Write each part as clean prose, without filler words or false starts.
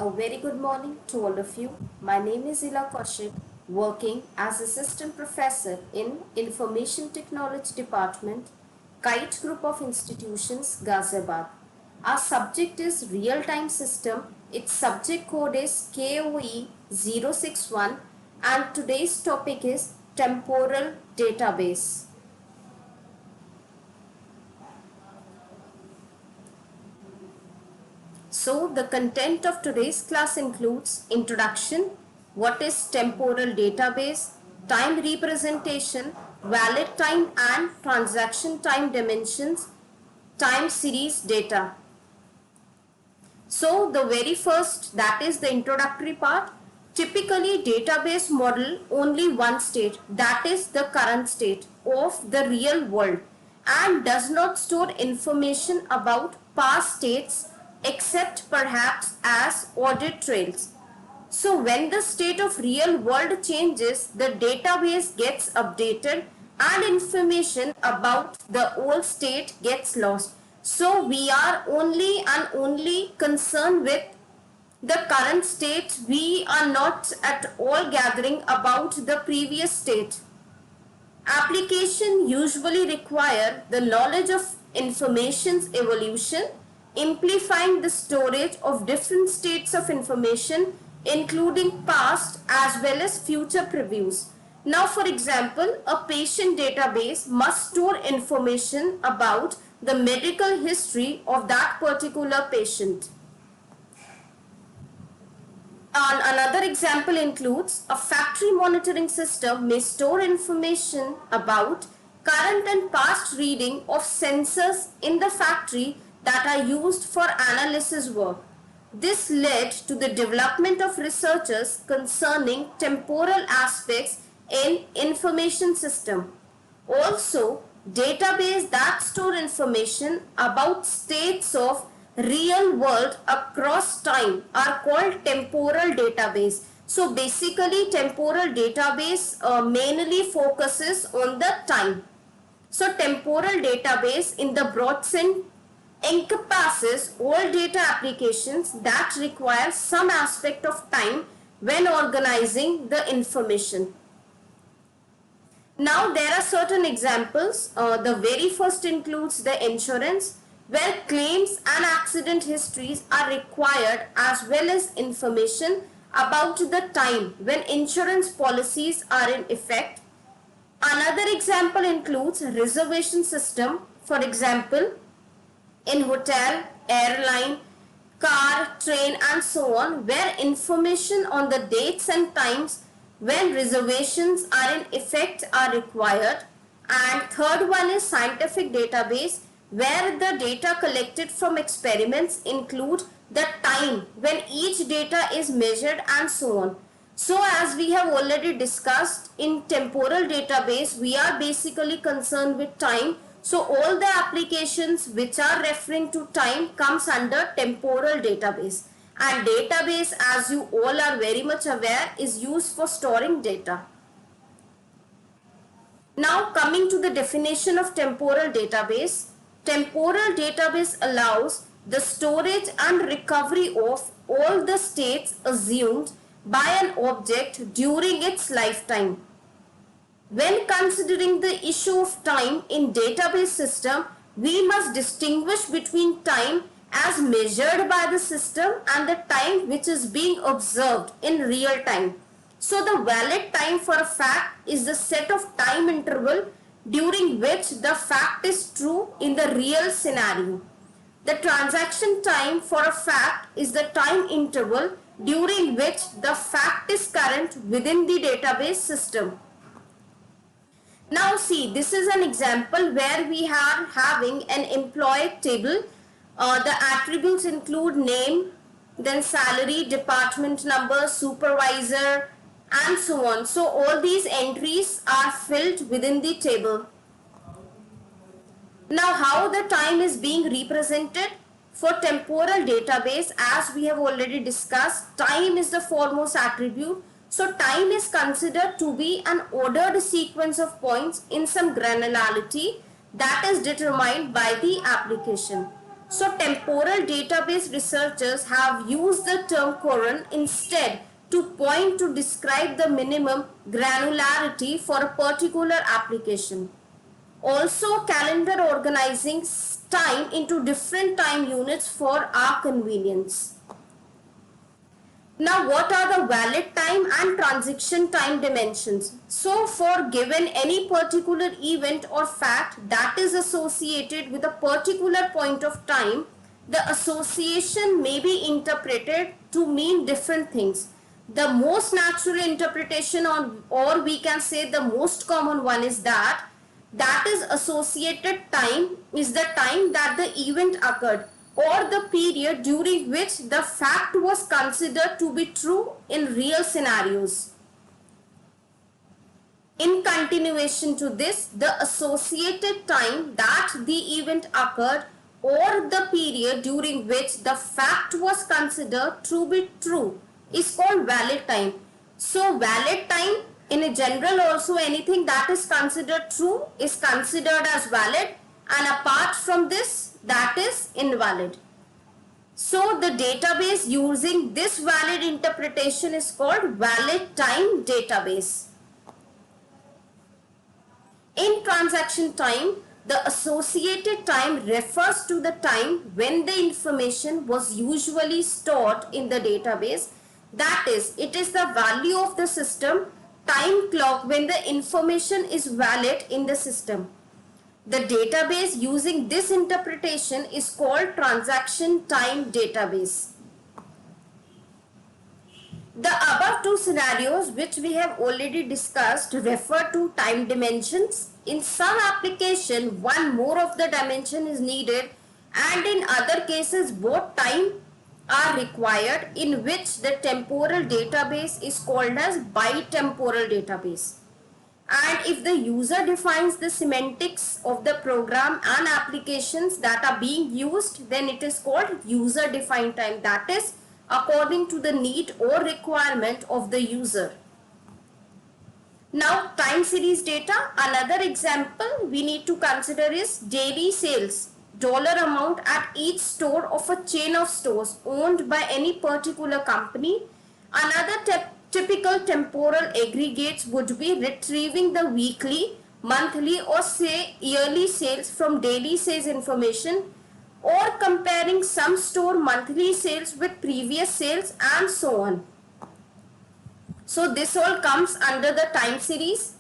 A very good morning to all of you. My name is Ila Kaushik, working as Assistant Professor in Information Technology Department, Kite Group of Institutions, Ghaziabad. Our subject is Real-Time System. Its subject code is KOE 061 and today's topic is Temporal Database. So the content of today's class includes introduction, what is temporal database, time representation, valid time and transaction time dimensions, time series data. So the very first, that is the introductory part. Typically database model only one state, that is the current state of the real world, and does not store information about past states except perhaps as audit trails. So when the state of real world changes, the database gets updated and information about the old state gets lost. So we are only concerned with the current state. We are not at all gathering about the previous state. Application usually require the knowledge of information's evolution, amplifying the storage of different states of information, including past as well as future previews. Now, for example, a patient database must store information about the medical history of that particular patient. And another example includes a factory monitoring system may store information about current and past reading of sensors in the factory that are used for analysis work. This led to the development of researchers concerning temporal aspects in information system. Also, database that store information about states of real world across time are called temporal database. So basically temporal database mainly focuses on the time. So temporal database in the broad sense encompasses all data applications that require some aspect of time when organizing the information. Now there are certain examples. The very first includes the insurance, where claims and accident histories are required as well as information about the time when insurance policies are in effect. Another example includes reservation system, for example, in hotel, airline, car, train and so on, where information on the dates and times when reservations are in effect are required. And third one is scientific database, where the data collected from experiments include the time when each data is measured and so on. So as we have already discussed, in temporal database we are basically concerned with time. So all the applications which are referring to time comes under temporal database. And database, as you all are very much aware, is used for storing data. Now coming to the definition of temporal database. Temporal database allows the storage and recovery of all the states assumed by an object during its lifetime. When considering the issue of time in database system, we must distinguish between time as measured by the system and the time which is being observed in real time. So the valid time for a fact is the set of time interval during which the fact is true in the real scenario. The transaction time for a fact is the time interval during which the fact is current within the database system. Now see, this is an example where we are having an employee table. The attributes include name, then salary, department number, supervisor and so on. So all these entries are filled within the table. Now how the time is being represented? For temporal database, as we have already discussed, time is the foremost attribute. So time is considered to be an ordered sequence of points in some granularity that is determined by the application. So temporal database researchers have used the term current instead to point to describe the minimum granularity for a particular application. Also, calendar organizing time into different time units for our convenience. Now, what are the valid time and transaction time dimensions? So, for given any particular event or fact that is associated with a particular point of time, the association may be interpreted to mean different things. The most natural interpretation, or we can say the most common one, is that is associated time is the time that the event occurred, or the period during which the fact was considered to be true in real scenarios. In continuation to this, the associated time that the event occurred or the period during which the fact was considered to be true is called valid time. So valid time, in a general, also anything that is considered true is considered as valid, and apart from this, that is invalid. So the database using this valid interpretation is called valid time database. In transaction time, the associated time refers to the time when the information was usually stored in the database. That is, it is the value of the system time clock when the information is valid in the system. The database using this interpretation is called transaction time database. The above two scenarios which we have already discussed refer to time dimensions. In some application, one more of the dimension is needed, and in other cases both time are required, in which the temporal database is called as bitemporal database. And if the user defines the semantics of the program and applications that are being used, then it is called user defined time, that is according to the need or requirement of the user. Now, time series data, another example we need to consider is daily sales, dollar amount at each store of a chain of stores owned by any particular company. Another typical temporal aggregates would be retrieving the weekly, monthly or say yearly sales from daily sales information, or comparing some store monthly sales with previous sales, and so on. So this all comes under the time series.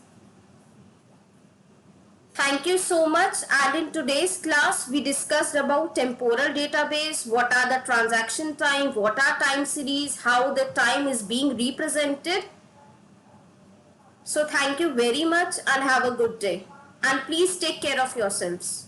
Thank you so much, and in today's class we discussed about temporal database, what are the transaction time, what are time series, how the time is being represented. So thank you very much and have a good day, and please take care of yourselves.